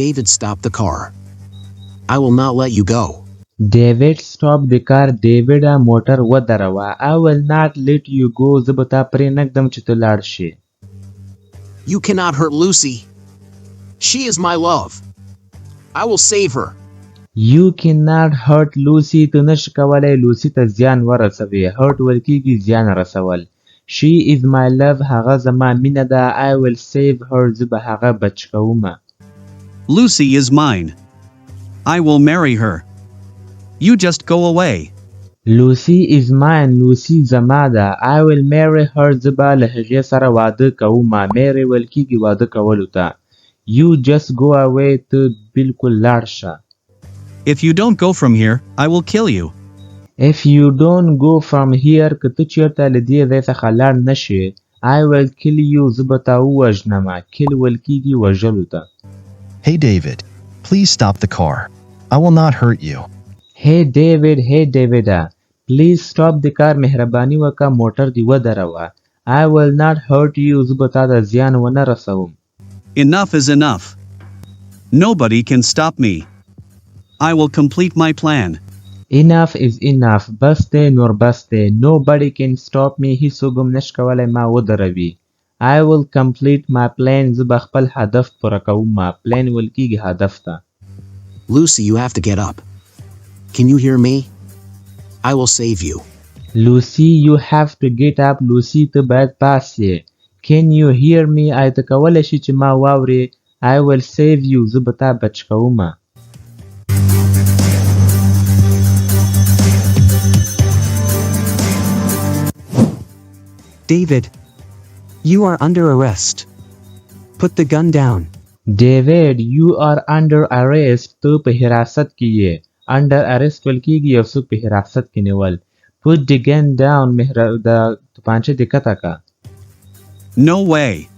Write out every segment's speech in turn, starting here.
David, stop the car. I will not let you go. David stop the car. David موټر ودروه. I will not let you go. زه به تا پرې نږدم چې ته لاړ شې. You cannot hurt Lucy. She is my love. I will save her. You cannot hurt Lucy. ته نشې کولی لوسی ته زیان ورسوي. hurt ویل کېږي زیان رسول. She is my love. هغه زما مینه ده. I will save her. زه به هغه بچ کومه. Lucy is mine. I will marry her. You just go away. Lucy is mine. Lucy زما ده. I will marry her. زه به له هغې سره واده کومه. marry ویل کېږي واده کولو ته. You just go away. ته بالکل لاړ شه. If you don't go from here, I will kill you. If you don't go from here, که ته چېرته له دې ځای څخه لاړ نه شې I will kill you. زه به تا ووژنمه. kill ویل کېږي وژلو ته. Hey David, please stop the car. I will not hurt you. Hey David, hey David, please stop the car. مهرباني وکړه موټر دې ودروه. I will not hurt you. زه به تا ته زیان ونه رسوم. Enough is enough. Nobody can stop me. I will complete my plan. Enough is enough. بس دی نور بس دی. Nobody can stop me. هیڅوک هم نشي کولی ما ودروي. I will complete my plan. زه به خپل هدف پوره کوم. plan ویل کېږي هدف ته. Lucy, you have to get up. Can you hear me? I will save you. Lucy, you have to get up. Lucy, ته باید پاسې. Can you hear me? آیا ته کولی شې چې ما واورې. I will save you. زه به تا بچ کومه. David, you are under arrest. Put the gun down. David, you are under arrest. ته په حراست کې یې. under arrest ویل کېږي یو څوک په حراست کې نیول. Put the gun down. د توپانچه دې کته کړه. No way.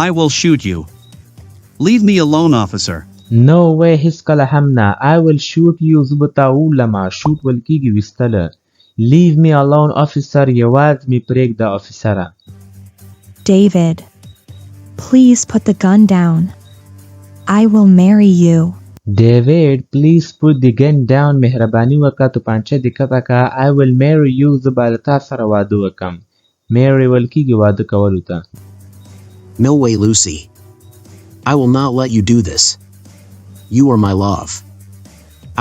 I will shoot you. Leave me alone, officer. No way. هیڅکله هم نه. I will shoot you. زه به تا وولمه. shoot ویل کېږي ویستله. Leave me alone, officer. یوازې مې پرېږده افیسره. David, please put the gun down. I will marry you. David, please put the gun down. مهرباني وکړه توپانچه دې کته کړه. I will marry you. زه به له تا سره واده وکړم. marry ویل کېږي واده کولو ته. No way, Lucy. I will not let you do this. You are my love.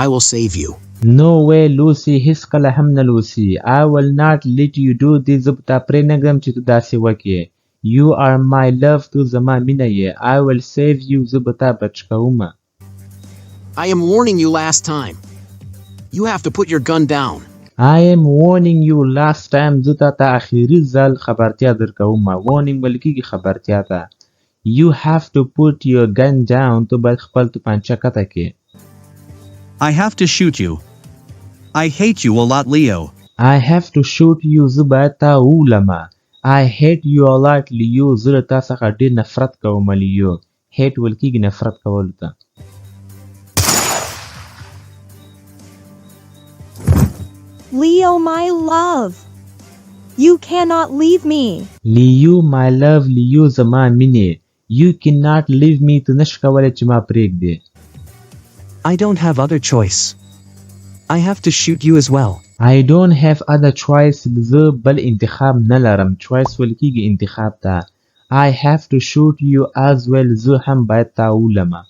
I will save you. No way, Lucy. هیڅکله هم نه Lucy. I will not let you do this. زه به تا پرې نږدم چې ته داسې وکړې. You are my love. تو زما مینه یې. I will save you. زه به تا بچ کومه. I am warning you last time. You have to put your gun down. I am warning you last time. زه تا ته آخري ځل خبرتیا درکومه. warning ویل کېږي خبرتیا ته. You have to put your gun down. تو باید خپل توپانچه کته کړې. I have to shoot you. I hate you a lot, Leo. I have to shoot you. زه باید تا وولمه. I hate you a lot, Leo. زه له تا څخه ډېر نفرت کوم Leo. hate ویل کېږي نفرت کولو ته. Leo, my love. You cannot leave me. Leo, my love. Leo زما مینې. You cannot leave me. ته نشې کولی چې ما پرېږدې. I don't have other choice. I have to shoot you as well. I don't have other choice. زه بل انتخاب نه لرم. choice ویل کېږي انتخاب ته. I have to shoot you as well. زه هم باید تا وولمه.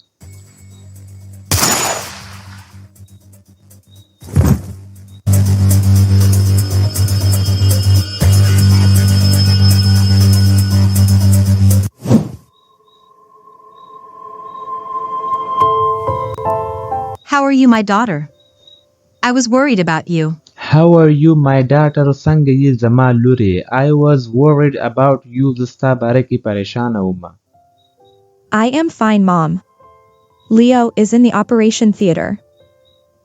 How are you, my daughter? I was worried about you. How are you, my daughter? څنګه یې زما لورې. I was worried about you. زه ستا باره کې پریشانه وم. I am fine, Mom. Leo is in the operation theater.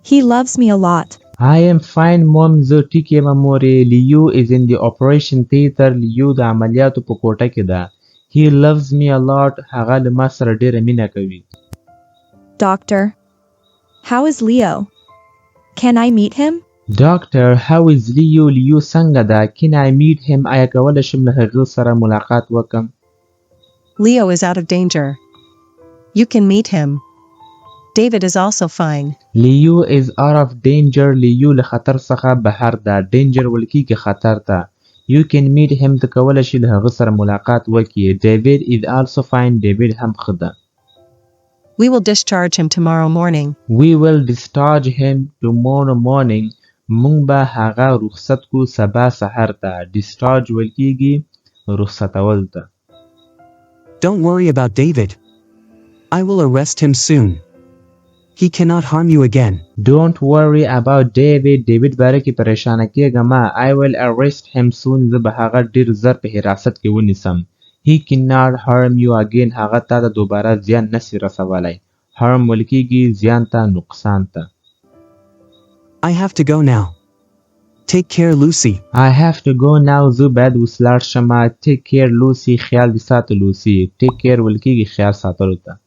He loves me a lot. I am fine, Mom. زه ټیک یم مورې. Leo is in the operation theater. Leo د عملیاتو په کوټه کې ده. He loves me a lot. هغه له ما سره ډېره مینه کوي. Doctor, how is Leo? Can I meet him? Doctor, how is Leo? Leo څنګه ده? Can I meet him? آیا کولی شم له هغه سره ملاقات وکم؟ Leo is out of danger. You can meet him. David is also fine. لیو is out of danger. لیو له خطر څخه بهر ده. danger ولکې کې خطر ته. You can meet him ته کولی شي له هغه سره ملاقات وکړي. David is also fine. David هم ښه ده. We will discharge him tomorrow morning. We will discharge him tomorrow morning. مونږ به هغه رخصت کو سبا سحر ته. discharge ویل کېږي رخصتول ته. Don't worry about David. I will arrest him soon. He cannot harm you again. Don't worry about David. David باره کې پریشانه کېږه ما. I will arrest him soon. زه به هغه ډیر زر په حراست کې ونیسم. He cannot harm you again. هغه تا ته دوباره زیان نشي رسولی. harm ویل کېږي زیان ته نقصان ته. I have to go now. Take care, Lucy. I have to go now. زه باید اوس لاړ شم. Take care, Lucy. خیال دې ساته Lucy. Take care ویل کېږي خیال ساتلو ته.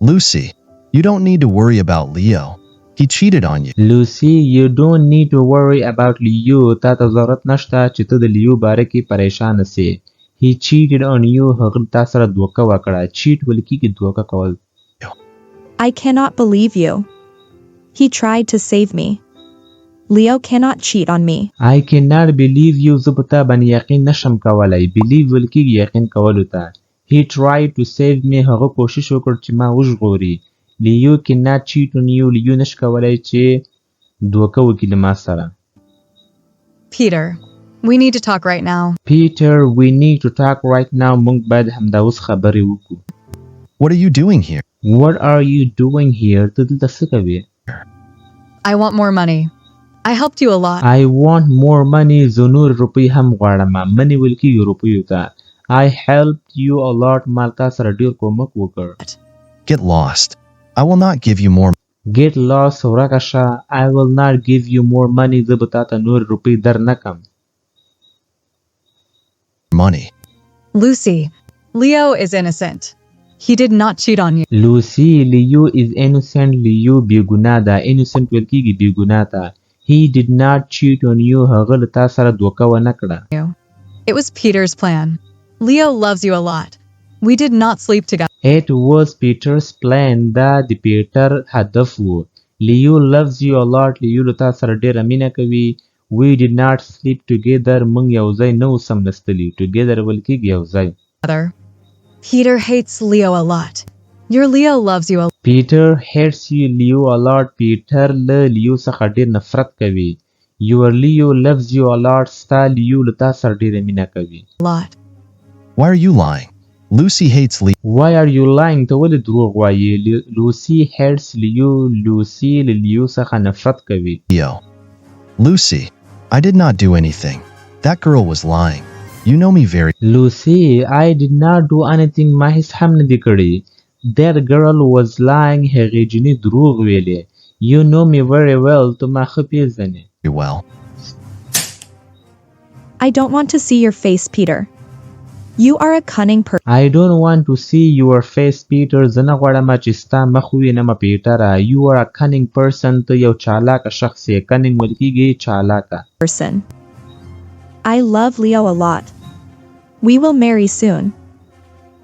Lucy, you don't need to worry about Leo. He cheated on you. Lucy, you don't need to worry about Leo. تا ته ضرورت نشته چې ته د لیو باره کې پریشان سې. He cheated on you. هغه تا سره دوکه وکړه. cheat ویل کېږي دوکه کول. I cannot believe you. He tried to save me. Leo cannot cheat on me. I cannot believe you. زه په تا باندې یقین نشم کولی. believe ویل کېږي یقین کولو ته. He tried to save me. هغه کوشش وکړ چې ما وژغوري. Leo cannot cheat on you. Leo نش کولی چې دوکه وکړي له ما سره. Peter, we need to talk right now. Peter, we need to talk right now. موږ باید همدا اوس خبرې وکړو. What are you doing here? What are you doing here? ته دلته څه کوې؟ I want more money. I helped you a lot. I want more money. زه نور روپۍ هم غواړم. money ویل کېږي روپیو ته. I helped you a lot. مال تا سره ډیر کومک وکړ. Get lost. I will not give you more. Get lost. ورکه شه. I will not give you more money. زه به تا ته نور روپۍ در نه کم. Money. Lucy, Leo is innocent. He did not cheat on you. Lucy, Leo is innocent. Leo بیګناه ده. innocent ویل کېږي بیګناه ته. He did not cheat on you. هغه له تا سره دوکه ونه کړه. It was Peter's plan. Leo loves you a lot. We did not sleep together. It was Peter's plan. دا د پیټر هدف و. Leo loves you a lot. Leo له تا سره ډیره مینه کوي. We did not sleep together. موږ یو ځای نه و سملستلي. together ویل کېږي یو ځای. Peter hates Leo a lot. Your Leo loves you a lot. Peter hates you Leo a lot. Peter له لیو څخه ډیر نفرت کوي. Your Leo loves you a lot. ستا لیو له تا سره ډیره مینه کوي. Why are you lying? Lucy hates Leo. Why are you lying? ته ولې دروغ وایې؟ Lucy hates Leo. Lucy له لیو څخه نفرت کوي. Leo. Lucy, I did not do anything. That girl was lying. You know me very. Lucy, I did not do anything. ما هیڅ هم نه دي کړي. That girl was lying. هغې جینۍ دروغ ویلې. You know me very well. ته ما ښه پیژنې. Well. I don't want to see your face, Peter. You are a cunning person. I don't want to see your face, Peter. زه نه غواړم چې ستا مخ ووینم پیټره. You are a cunning person. ته یو چالاکه شخص یې. cunning ویل کېږي چالاکه. Person. I love Leo a lot. We will marry soon.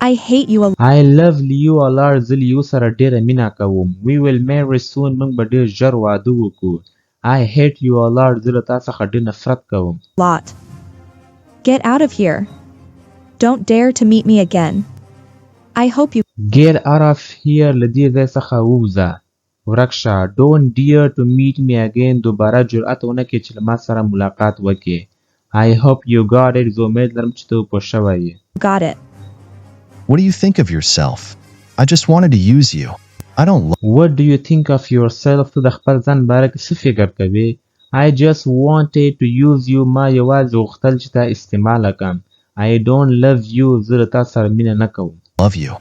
I hate you a lot. I love Leo a lot. زه لیو سره ډیره مینه کوم. We will marry soon. موږ به ډیر ژر واده وکړو. I hate you a lot. زه له تا څخه ډیر نفرت کوم. Lot. Get out of here. Don't dare to meet me again. I hope you Get out of here. له دې ځای څخه ووځه. ورک شه. Don't dare to meet me again. دوباره جرأت ونه کړې چې له ما سره ملاقات وکړې. I hope you got it. زه امید لرم چې ته پوه شوی یې. got it. What do you think of yourself? I just wanted to use you. I don't love. What do you think of yourself? ته د خپل ځان باره کې څه فکر کوې؟ I just wanted to use you. ما یوازې غوښتل چې تا استعمال کړم. I don't love you. زه له تا سره مینه نه کوم. Love you.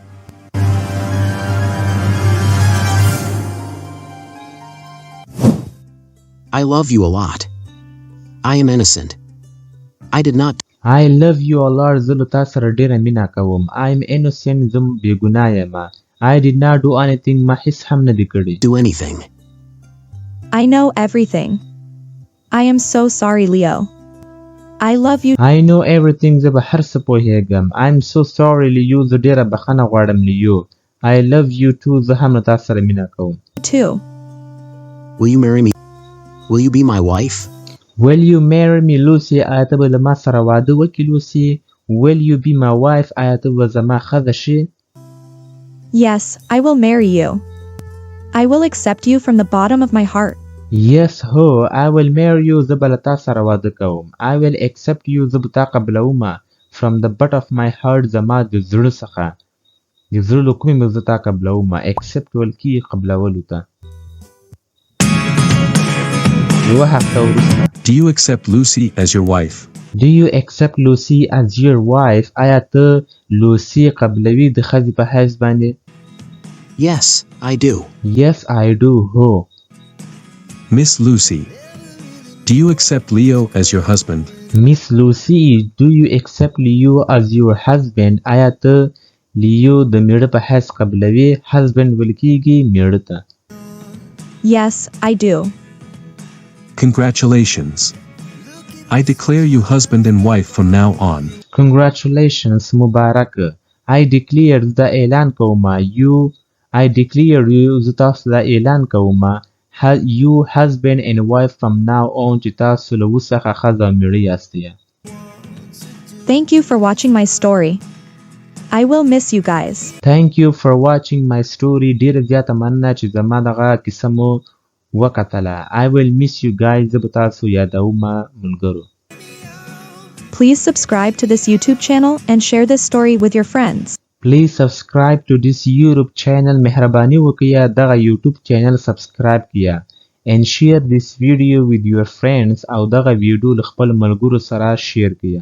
I love you a lot. I am innocent. I did not I love you a lot. زه له تا سره ډیره مینه کوم. I am innocent. زه بېګناه یم. I did not do anything. ما هیڅ هم نه دي کړي. do anything. I know everything. I am so sorry, Leo. I love you. I know everything. زه به هر څه پوهیږم. I'm so sorry, Leo. زه ډیره بخښنه غواړم, Leo. I love you too. زه هم له تاسو سره مینه کوم. Too. Will you marry me? Will you be my wife? Will you marry me, Lucy? آیا ته به له ما سره واده وکړې لوسی؟ Will you be my wife? آیا ته به زما ښځه شې؟ Yes, I will marry you. I will accept you from the bottom of my heart. Yes, ho, I will marry you. زه به له تا سره واده کوم. I will accept you. زه به تا قبلومه. From the butt of my heart. زما د زړه څخه. د زړه له کومې مې زه تا قبلومه. Accept ویل کېږي قبلولو ته. یوه هفته وروسته. Do you accept Lucy as your wife? Do you accept Lucy as your wife? آیا ته لوسی قبلوي د ښځې په حیث باندې؟ Yes, I do. Yes, I do. هو. Miss Lucy, do you accept Leo as your husband? Miss Lucy, do you accept Leo as your husband? آیا ته لیو د میړه په حیث قبلوي؟ husband ویل کېږي میړه ته. Yes, I do. Congratulations. I declare you husband and wife from now on. Congratulations, مبارک. I declare زه اعلان کوم. I declare you زه تاسو دا اعلان کوم. You husband and wife from now on چې تاسو له اوس څخه ښځه او میړه یاستئ. Thank you for watching my story. I will miss you guys. Thank you for watching my story. ډیره زیاته مننه چې زما دغه کیسه مو وکتله. I will miss you guys. زه به تاسو یادوم ملګرو. Please subscribe to this YouTube channel and share this story with your friends. Please subscribe to this YouTube channel. مهرباني وکړئ دغه YouTube channel subscribe کړئ and share this video with your friends او دغه ویډیو له خپل ملګرو سره شیر کړئ.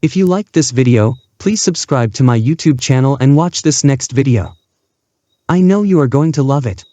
If you liked this video, please subscribe to my YouTube channel and watch this next video. I know you are going to love it.